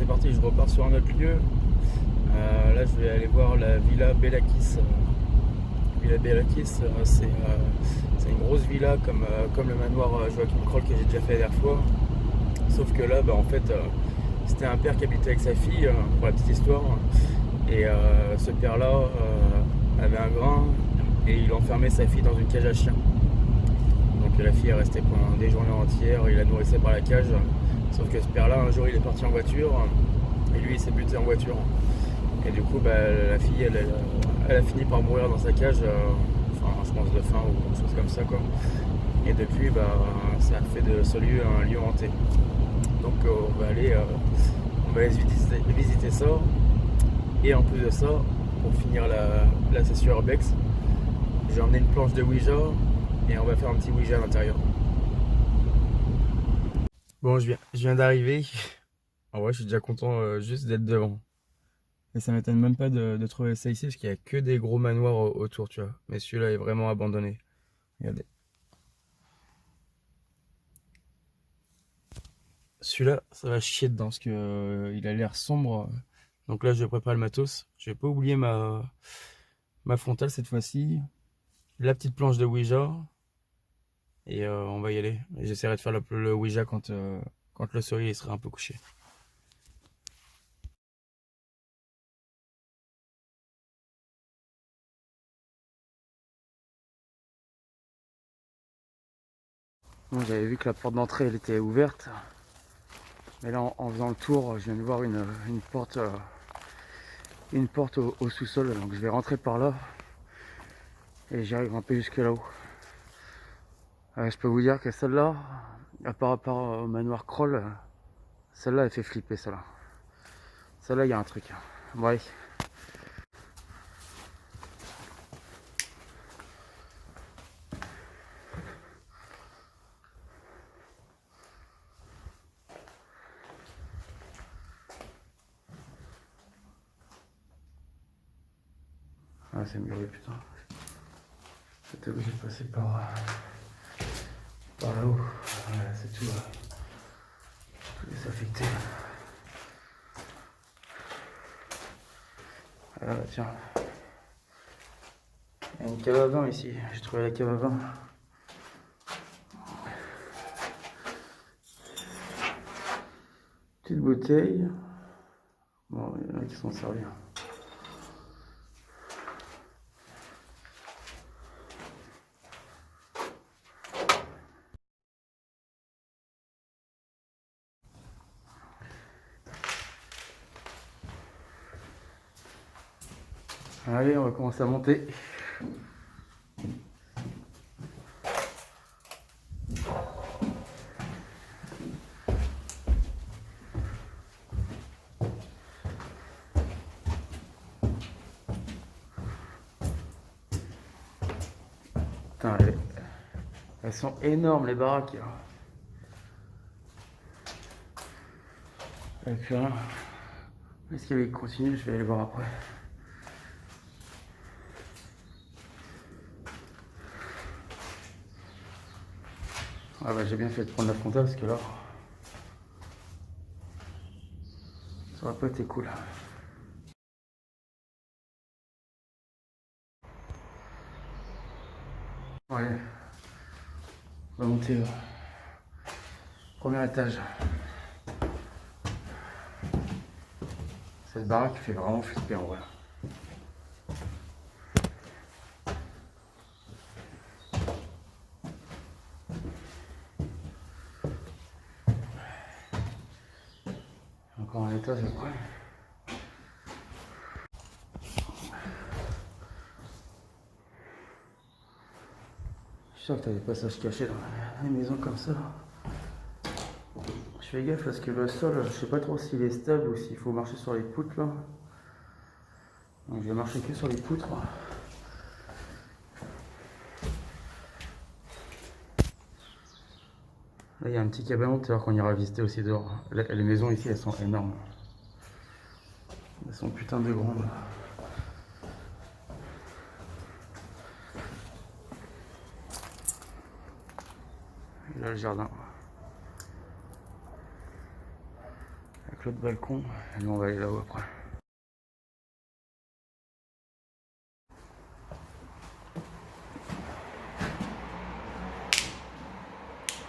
parti, je repars sur un autre lieu. Là, je vais aller voir la Villa Bellakis. Villa Bellakis, c'est une grosse villa comme le manoir Joachim Kroll que j'ai déjà fait la dernière fois. Sauf que là, en fait, c'était un père qui habitait avec sa fille, pour la petite histoire. Et ce père-là avait un grain et il enfermait sa fille dans une cage à chiens. Donc la fille est restée pendant des journées entières, il la nourrissait par la cage. Sauf que ce père-là, un jour, il est parti en voiture et lui, il s'est buté en voiture. Et du coup, la fille, elle a fini par mourir dans sa cage, je pense de faim ou quelque chose comme ça, quoi. Et depuis, ça a fait de ce lieu un lieu hanté. Donc on va aller visiter ça. Et en plus de ça, pour finir la session Urbex, j'ai emmené une planche de Ouija et on va faire un petit Ouija à l'intérieur. Bon, je viens d'arriver. En vrai, je suis déjà content juste d'être devant. Et ça m'étonne même pas de trouver ça ici parce qu'il n'y a que des gros manoirs autour, tu vois. Mais celui-là est vraiment abandonné. Regardez. Celui-là, ça va chier dedans parce que il a l'air sombre. Donc là, je prépare le matos. Je vais pas oublier ma frontale cette fois-ci. La petite planche de Ouija. Et on va y aller. Et j'essaierai de faire le Ouija quand le soleil sera un peu couché. Bon, j'avais vu que la porte d'entrée elle était ouverte. Mais là, en faisant le tour, je viens de voir une porte au sous-sol. Donc je vais rentrer par là. Et j'arrive un peu jusque là-haut. Je peux vous dire que celle-là, par rapport au manoir Kroll, celle-là elle fait flipper, celle-là. Celle-là, il y a un truc. Bon, allez. Ah, c'est mieux, putain. J'étais obligé de passer par là-haut. Voilà, c'est tout. Tous les affectés. Ah, tiens. Il y a une cave à vin ici. J'ai trouvé la cave à vin. Petite bouteille. Bon, il y en a qui sont servis. Allez, on va commencer à monter. Putain, elles sont énormes les baraques. Et puis là, est-ce qu'il continue? Je vais aller voir après. Ah bah j'ai bien fait de prendre la frontale parce que là, ça aurait pas été cool. Allez, on va monter au premier étage. Cette baraque fait vraiment flipper en vrai. Encore un étage après. Je suis sûr que t'as des passages cachés dans les maisons comme ça. Je fais gaffe parce que le sol, je sais pas trop s'il est stable ou s'il faut marcher sur les poutres là. Donc je vais marcher que sur les poutres. Là il y a un petit cabanon tout à l'heure qu'on ira visiter aussi dehors. Les maisons ici elles sont énormes. Elles sont putain de grandes. Et là le jardin. Avec l'autre balcon. Et nous on va aller là-haut après.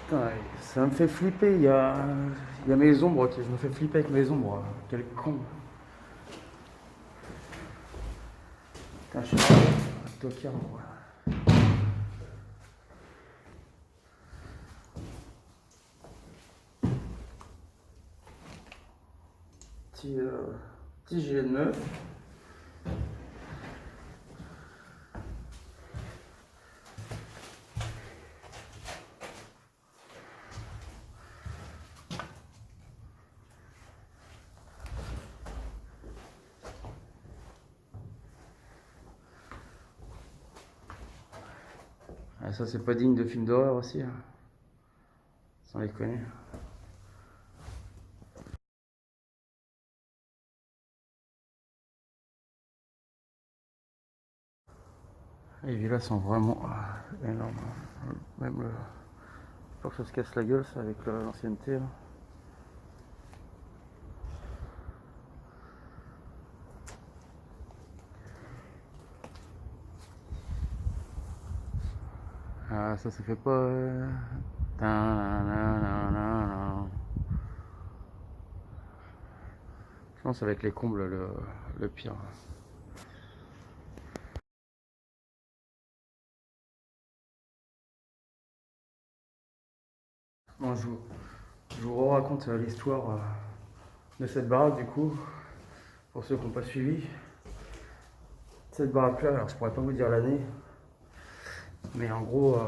Putain, ça me fait flipper, il y a mes ombres, je me fais flipper avec mes ombres. Quel con. Putain, je suis un tocard, quoi. Petit gilet de meuf. Ah, ça c'est pas digne de film d'horreur aussi, hein. Sans déconner. Les villas sont vraiment énormes. Même le... Faut que ça se casse la gueule ça avec l'ancienneté. Là. Ah, ça fait pas... Je pense que ça va être les combles le pire. Bon, je vous raconte l'histoire de cette baraque du coup, pour ceux qui n'ont pas suivi. Cette baraque là, alors je pourrais pas vous dire l'année, mais en gros,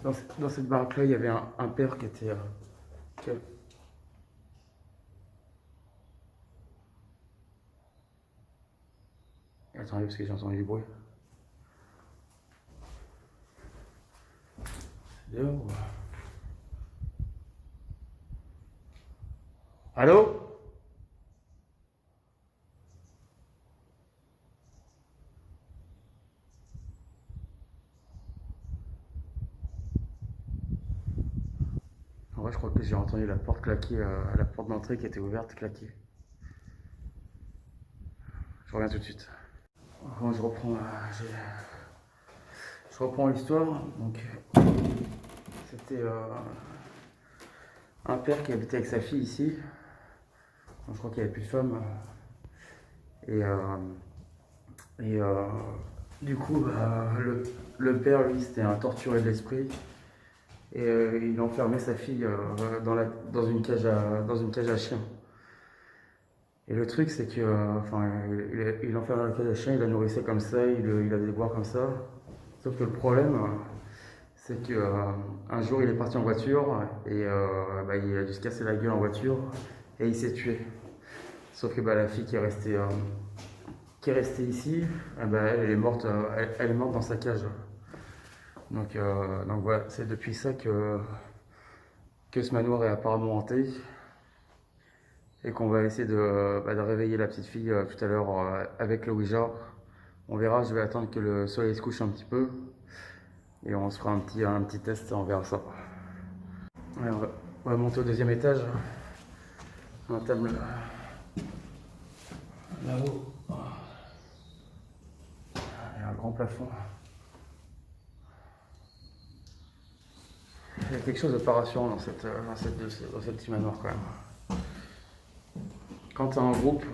dans cette baraque là, il y avait un père qui était... Attendez, parce que j'ai entendu du bruit. C'est dehors ou... Allô? En vrai, je crois que j'ai entendu la porte claquer, la porte d'entrée qui était ouverte claquer. Je reviens tout de suite. Quand je reprends l'histoire. Donc, c'était un père qui habitait avec sa fille ici. Donc, je crois qu'il n'y avait plus de femme. Et, du coup, le père, lui, c'était un torturé de l'esprit. Et il enfermait sa fille dans une cage à chiens. Et le truc, c'est que, il l'enfermait dans la cage à chiens, il la nourrissait comme ça, il la faisait boire comme ça. Sauf que le problème, c'est que un jour, il est parti en voiture et il a dû se casser la gueule en voiture et il s'est tué. Sauf que la fille qui est restée ici, elle est morte dans sa cage. Donc voilà, c'est depuis ça que ce manoir est apparemment hanté et qu'on va essayer de réveiller la petite fille tout à l'heure avec le Ouija. On verra, je vais attendre que le soleil se couche un petit peu et on se fera un petit test, on verra ça. Ouais, on va monter au deuxième étage. On entame là-haut. Il y a un grand plafond. Il y a quelque chose de pas rassurant dans ce petit manoir quand même. Quand t'es en groupe,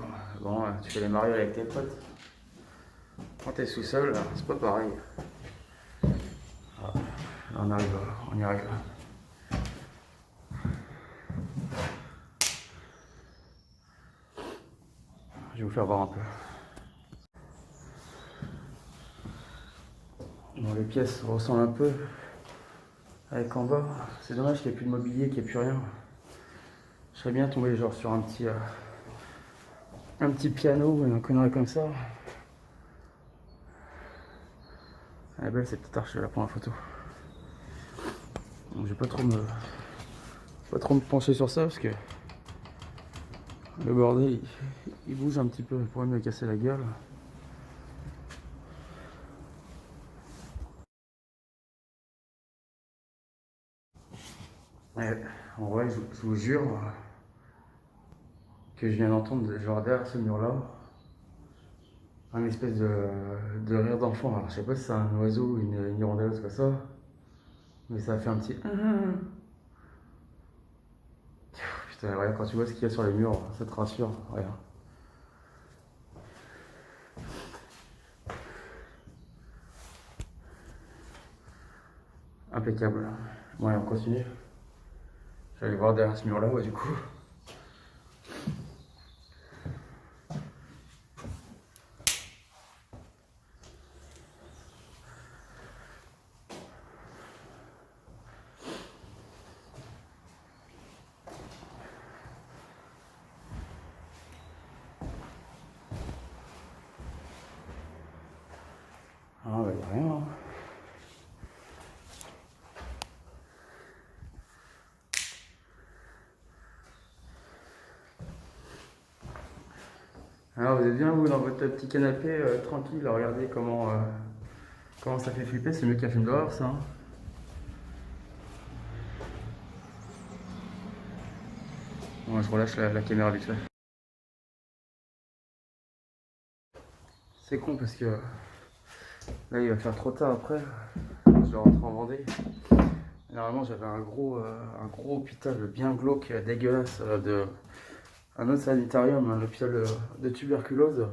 bon, tu fais les mariages avec tes potes. Quand t'es sous seul, c'est pas pareil. Ah, on y arrive. Je vais vous faire voir un peu. Bon, les pièces ressemblent un peu avec en bas. C'est dommage qu'il n'y ait plus de mobilier, qu'il n'y ait plus rien. Je serais bien tombé genre sur un petit piano ou une connerie comme ça. Elle est belle cette petite arche, je vais la prendre en photo. Donc, je vais pas trop me pencher sur ça parce que le bordel il bouge un petit peu, il pourrait me casser la gueule. Ouais, en vrai, je vous jure, que je viens d'entendre, genre derrière ce mur-là, un espèce de rire d'enfant. Alors je sais pas si c'est un oiseau ou une hirondelle, c'est pas ça, mais ça a fait un petit. Putain, regarde, quand tu vois ce qu'il y a sur les murs, ça te rassure. Regarde. Impeccable. Bon, allez, on continue. Je vais aller voir derrière ce mur-là, ouais, du coup. Ah, bah, y'a rien, hein. Alors, vous êtes bien, vous, dans votre petit canapé, tranquille, à regarder comment ça fait flipper. C'est mieux qu'un film d'horreur, ça, hein. Bon, je relâche la caméra vite fait. C'est con parce que là, il va faire trop tard après. Je vais rentrer en Vendée. Normalement, j'avais un gros hôpital bien glauque, dégueulasse, un autre sanitarium, un hôpital de tuberculose,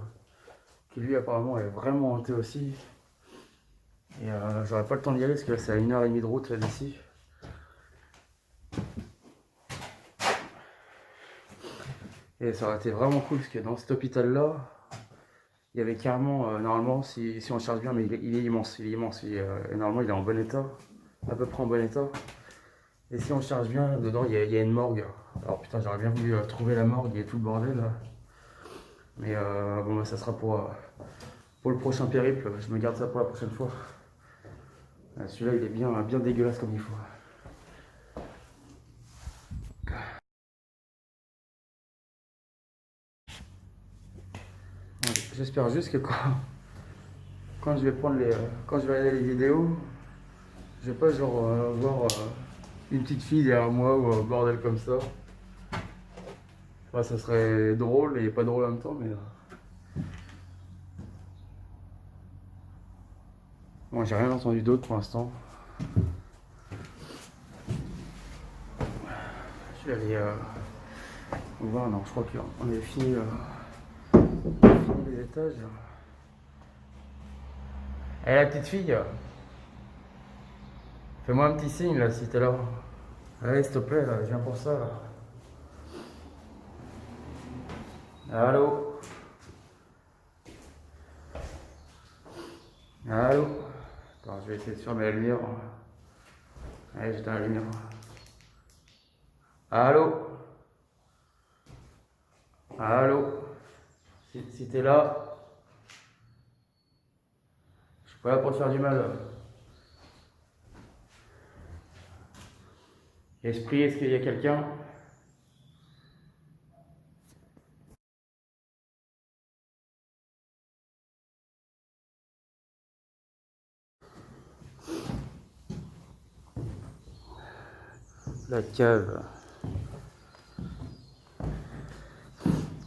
qui lui apparemment est vraiment hanté aussi. Et j'aurais pas le temps d'y aller parce que là, c'est à 1h30 de route d'ici. Et ça aurait été vraiment cool parce que dans cet hôpital-là, il y avait carrément, normalement, si on le charge bien, mais il est immense, et normalement il est en bon état, à peu près en bon état. Et si on le charge bien, dedans il y a une morgue. Alors putain, j'aurais bien voulu trouver la morgue et tout le bordel là. Mais bon, bah, ça sera pour le prochain périple, je me garde ça pour la prochaine fois. Celui-là il est bien dégueulasse comme il faut. Ouais, j'espère juste que quand je vais prendre quand je vais regarder les vidéos, je vais pas genre voir une petite fille derrière moi ou un bordel comme ça. Ouais, ça serait drôle et pas drôle en même temps, mais bon, j'ai rien entendu d'autre pour l'instant. Je vais aller voir, non, je crois qu'on avait fini les étages. Eh, la petite fille, fais-moi un petit signe là si t'es là. Allez, s'il te plaît, là, je viens pour ça là. Allô? Allô? Attends, je vais essayer de fermer la lumière. Allez, j'éteins la lumière. Allô? Allô? Si t'es là, je suis pas là pour te faire du mal. Esprit, est-ce qu'il y a quelqu'un? La cave.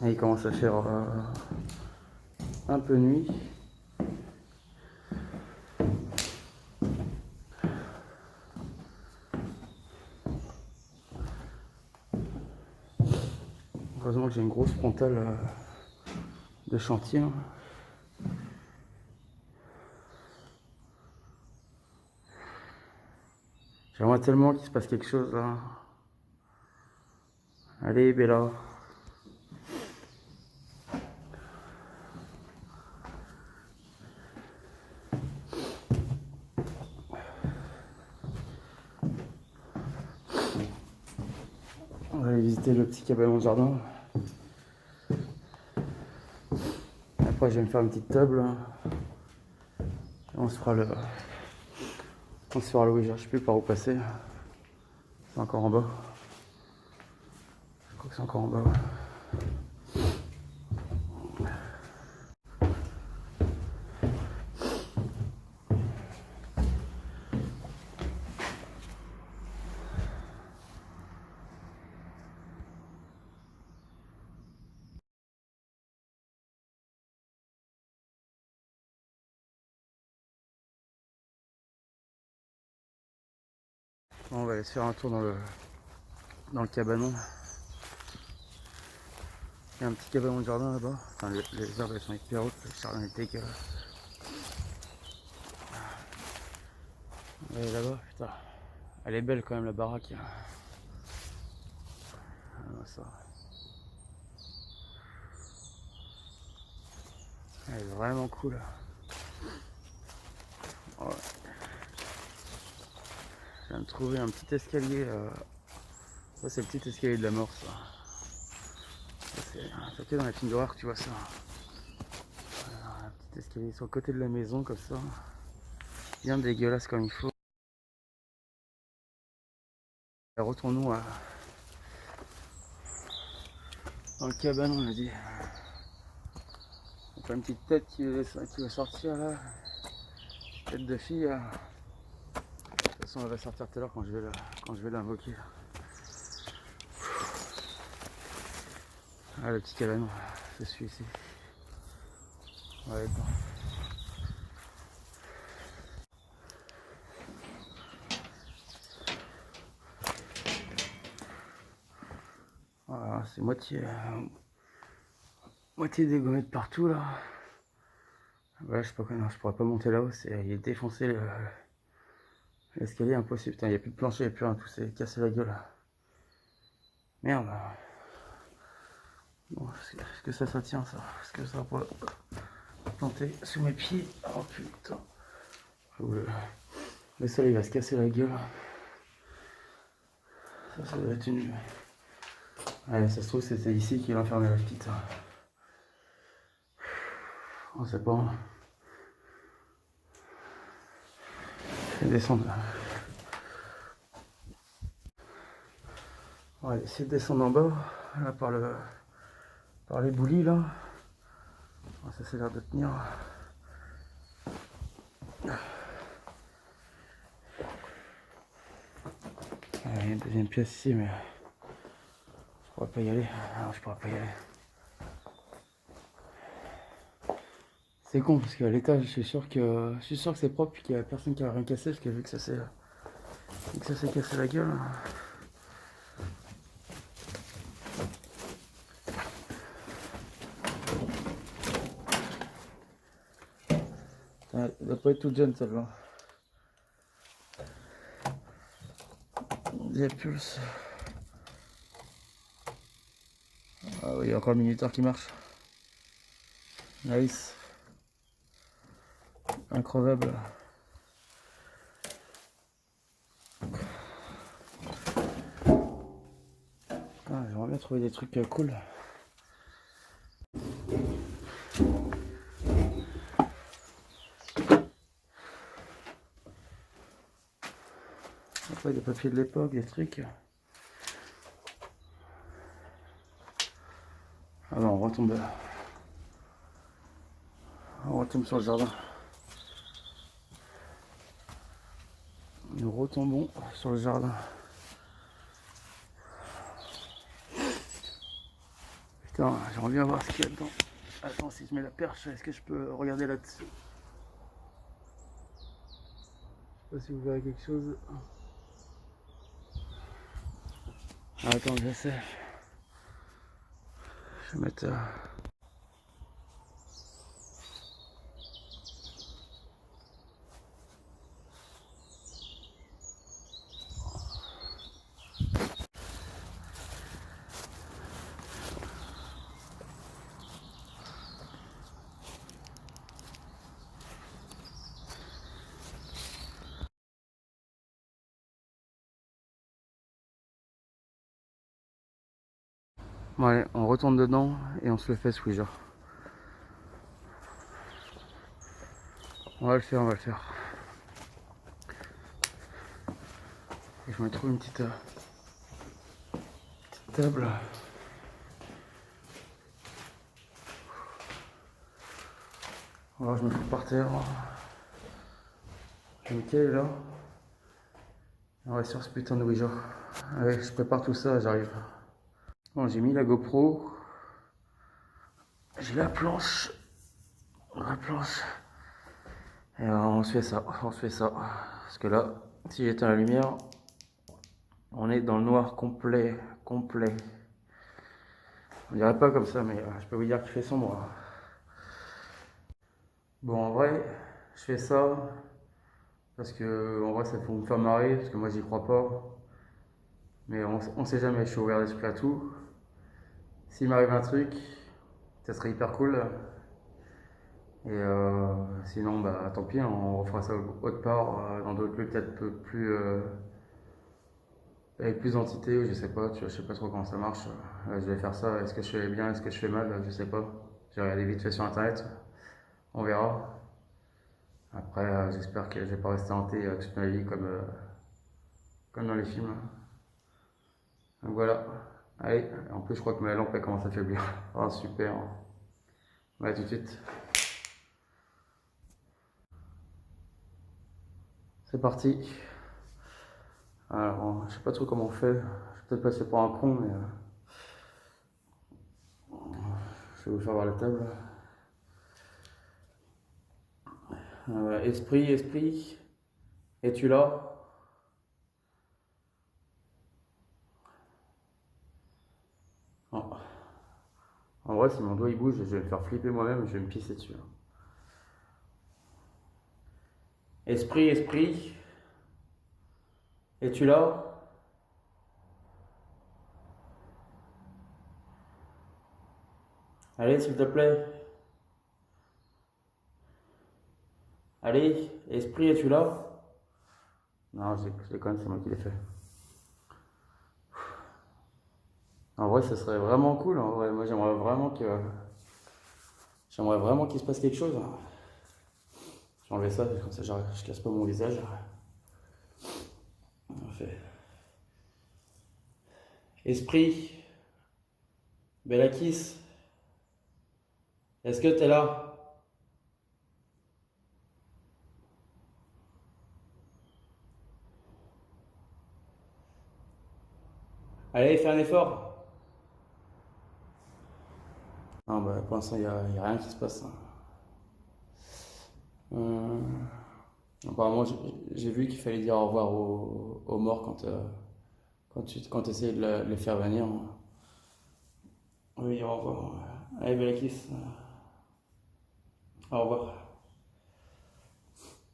Et il commence à faire un peu nuit. Heureusement que j'ai une grosse frontale de chantier. J'aimerais tellement qu'il se passe quelque chose là. Allez, Bella. On va aller visiter le petit cabanon de jardin. Après, je vais me faire une petite table. Et on se fera le Ouija. Je sais plus par où passer. C'est encore en bas. Je crois que c'est encore en bas. Ouais. Bon, on va aller se faire un tour dans le cabanon. Il y a un petit cabanon de jardin là-bas. Enfin, les herbes elles sont hyper hautes, le jardin est dégueulasse. Et là-bas, putain, elle est belle quand même la baraque. Ah, ça. Elle est vraiment cool. Ouais. Je viens de trouver un petit escalier. Ça, c'est le petit escalier de la mort, ça. C'est que dans les films d'horreur que tu vois ça. Alors, un petit escalier sur le côté de la maison, comme ça. Bien dégueulasse comme il faut. Et retournons dans le cabanon, on a dit. On fait une petite tête qui va sortir là. Tête de fille. De toute façon, elle va sortir tout à l'heure quand je vais l'invoquer. Ah, le petit cabanon, c'est celui-ci. On va aller dedans. Voilà, c'est moitié dégommé de partout là. Voilà, je sais pas comment, je pourrais pas monter là-haut, il est défoncé l'escalier, impossible. Putain, il n'y a plus de plancher, il n'y a plus rien, tout s'est cassé la gueule. Merde. Bon, est-ce que ça tient ça? Est-ce que ça va pas planter sous mes pieds? Oh putain. Le soleil va se casser la gueule. Ça doit être une... Ouais, ça se trouve c'était ici qu'il a enfermé la petite. On sait pas. Je vais descendre. On va essayer de descendre en bas, là par les boulis là. Oh, ça c'est l'air de tenir. Il y a une deuxième pièce ici, mais je pourrais pas y aller. Non, je pourrais pas y aller. C'est con parce qu'à l'étage, je suis sûr que c'est propre et qu'il y a personne qui a rien cassé parce que vu que ça s'est cassé la gueule. Elle doit pas être toute jeune celle-là. Diapulse. Ah oui, il y a encore le minuteur qui marche. Nice. Increvable. Ah, j'aimerais bien trouver des trucs cool. Après des papiers de l'époque, des trucs. Ah non, on retombe sur le jardin. Nous retombons sur le jardin. Putain, j'aimerais bien voir ce qu'il y a dedans. Attends, si je mets la perche, est-ce que je peux regarder là-dessus? Je sais pas si vous verrez quelque chose. Ah, attends, je sais. Je vais mettre... Bon allez, on retourne dedans et on se le fait ce Ouija. On va le faire. Et je me trouve une petite table. Alors je me fous par terre. Je vais me caler là. On va sur ce putain de Ouija. Allez, je prépare tout ça, j'arrive. Bon, j'ai mis la GoPro. J'ai la planche. Et on se fait ça. Parce que là, si j'éteins la lumière, On est dans le noir complet, complet. On dirait pas comme ça, mais je peux vous dire qu'il fait sombre. Bon, en vrai, je fais ça parce que en vrai, ça peut me faire marrer, parce que moi, j'y crois pas. Mais on sait jamais, je suis ouvert d'esprit à tout. S'il m'arrive un truc, ça serait hyper cool. Et sinon, bah tant pis, hein, on refera ça autre part, dans d'autres lieux peut-être plus, avec plus d'entités, ou je sais pas, tu vois, je sais pas trop comment ça marche. Je vais faire ça, est-ce que je fais bien, est-ce que je fais mal, je sais pas. J'ai regardé vite fait sur internet, on verra. Après, j'espère que je vais pas rester hanté toute ma vie comme dans les films. Donc voilà. Allez, en plus je crois que ma lampe elle commence à faiblir. Oh super. Ouais, tout de suite. C'est parti. Alors, je sais pas trop comment on fait. Je vais peut-être passer pour un con, mais je vais vous faire voir la table. Esprit, esprit, es-tu là? Oh. En vrai, si mon doigt il bouge, je vais me faire flipper moi-même, je vais me pisser dessus. Esprit, esprit, es-tu là? Allez, s'il te plaît. Allez, esprit, es-tu là? Non, je déconne, c'est moi qui l'ai fait. En vrai, ce serait vraiment cool. En vrai, moi, j'aimerais vraiment qu'il se passe quelque chose. J'ai enlevé ça, comme ça, je casse pas mon visage. Parfait. Esprit, Bellakis, est-ce que t'es là? Allez, fais un effort. Non, bah, pour l'instant, y a rien qui se passe. Euh, Apparemment, j'ai vu qu'il fallait dire au revoir aux morts quand tu essayes de les faire venir. Oui, au revoir. Allez, Bellakis, au revoir.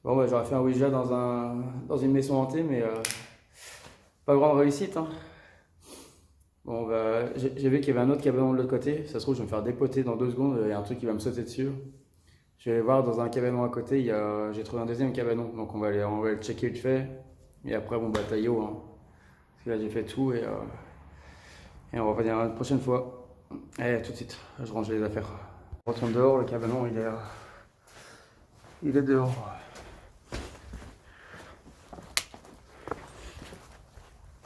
Bon, bah, j'aurais fait un Ouija dans une maison hantée, mais pas grande réussite. Hein. Bon, bah, j'ai vu qu'il y avait un autre cabanon de l'autre côté. Ça se trouve, je vais me faire dépoter dans 2 secondes. Il y a un truc qui va me sauter dessus. Je vais aller voir dans un cabanon à côté. J'ai trouvé un deuxième cabanon. Donc, on va le checker vite fait. Et après, bon, bah, taillot. Hein. Parce que là, j'ai fait tout et on va revenir la prochaine fois. Allez, à tout de suite. Je range les affaires. On retourne dehors. Le cabanon, il est dehors.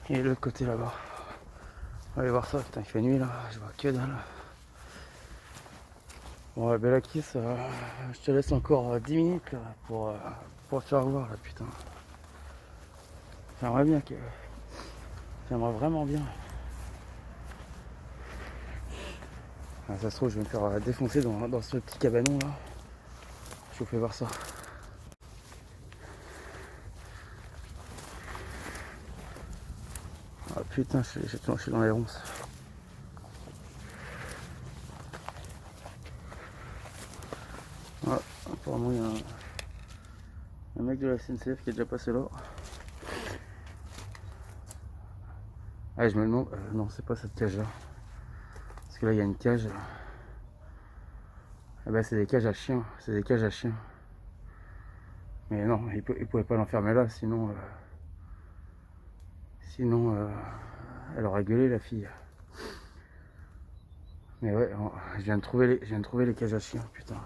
Et l'autre côté là-bas. On va aller voir ça. Putain, il fait nuit là. Je vois que dalle. Bon, ouais, Bellakis, je te laisse encore 10 minutes là, pour te faire voir là, putain. J'aimerais bien que. J'aimerais vraiment bien. Ah, ça se trouve, je vais me faire défoncer dans ce petit cabanon là. Je vous fais voir ça. Ah putain, je suis dans les ronces. Ah, apparemment, il y a un mec de la SNCF qui est déjà passé là. Ah, je me demande. Non, c'est pas cette cage là. Parce que là, il y a une cage. Ah bah, c'est des cages à chiens. C'est des cages à chiens. Mais non, il pouvait pas l'enfermer là, sinon. Sinon, elle aurait gueulé la fille. Mais ouais, je viens de trouver les cages à chiens, putain.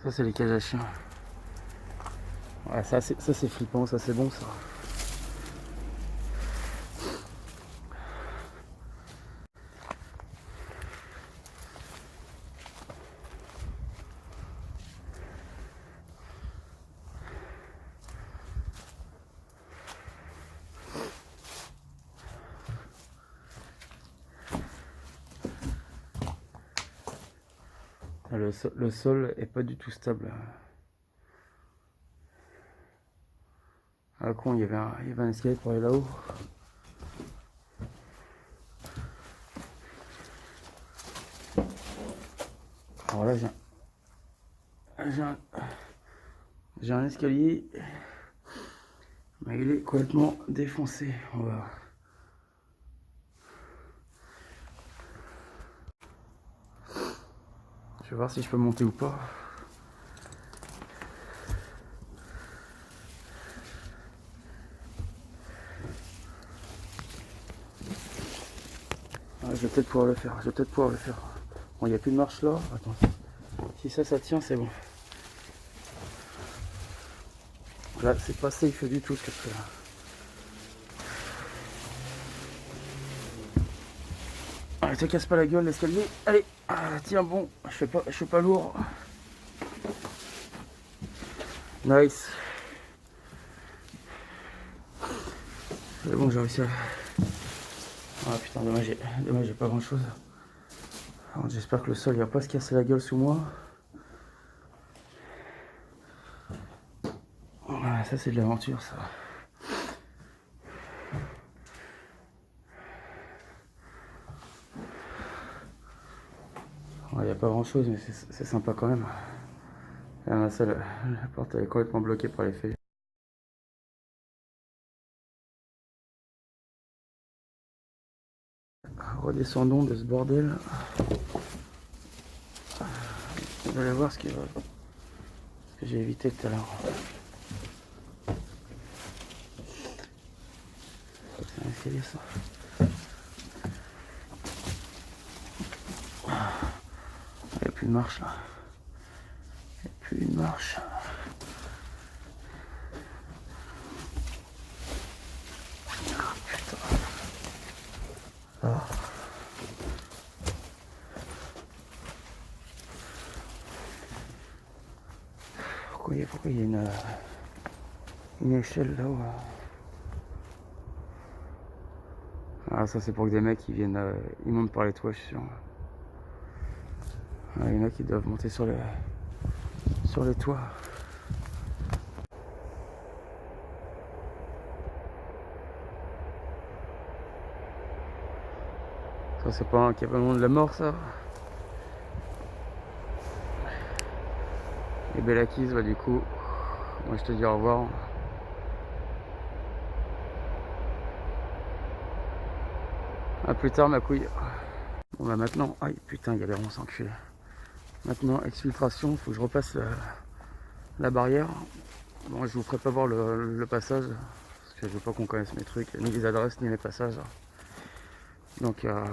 Ça, c'est les cages à chiens. Ouais, ça c'est flippant, ça c'est bon ça. Le sol est pas du tout stable. À con, il y avait un escalier pour aller là-haut. Alors là, j'ai un escalier, mais il est complètement défoncé. Je vais voir si je peux monter ou pas. Je vais peut-être pouvoir le faire. Bon, il n'y a plus de marche là. Attends. Si ça tient, c'est bon. Là, c'est pas safe du tout ce que je fais là. Allez, te casse pas la gueule l'escalier. Allez, tiens bon, je suis pas lourd. Nice. C'est bon, j'ai réussi à... Ah putain, dommage, j'ai pas grand chose. J'espère que le sol il va pas se casser la gueule sous moi. Voilà, ça c'est de l'aventure ça. Il n'y a pas grand chose mais c'est sympa quand même. La porte elle est complètement bloquée par les feuilles. Redescendons de ce bordel. Vous allez voir ce que j'ai évité tout à l'heure. C'est un escalier ça. Il n'y a plus de marche là. Il n'y a plus de marche. Putain. Ah. Pourquoi il y a une échelle là-haut? Ah, ça c'est pour que des mecs ils viennent, ils montent par les toits, je suis sûr. Ah, il y en a qui doivent monter sur les toits. Ça c'est pas un cavalier de la mort ça. Et Bellakis, bah du coup, moi je te dis au revoir. A plus tard ma couille. Bon bah maintenant, aïe putain galère, on s'enculé. Maintenant exfiltration, faut que je repasse la barrière. Bon, je vous ferai pas voir le passage, parce que je veux pas qu'on connaisse mes trucs, ni les adresses, ni les passages. Donc à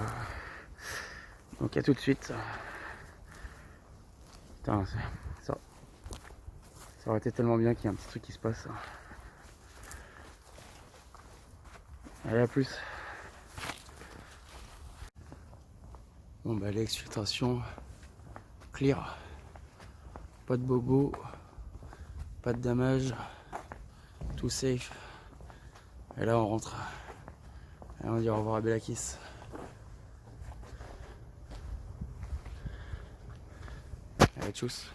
tout de suite. Putain, ça aurait été tellement bien qu'il y ait un petit truc qui se passe. Allez, à plus. Bon bah l'exfiltration clear. Pas de bobo, pas de damage, tout safe. Et là on rentre. Et on dit au revoir à Bellakis. Allez, tchuss.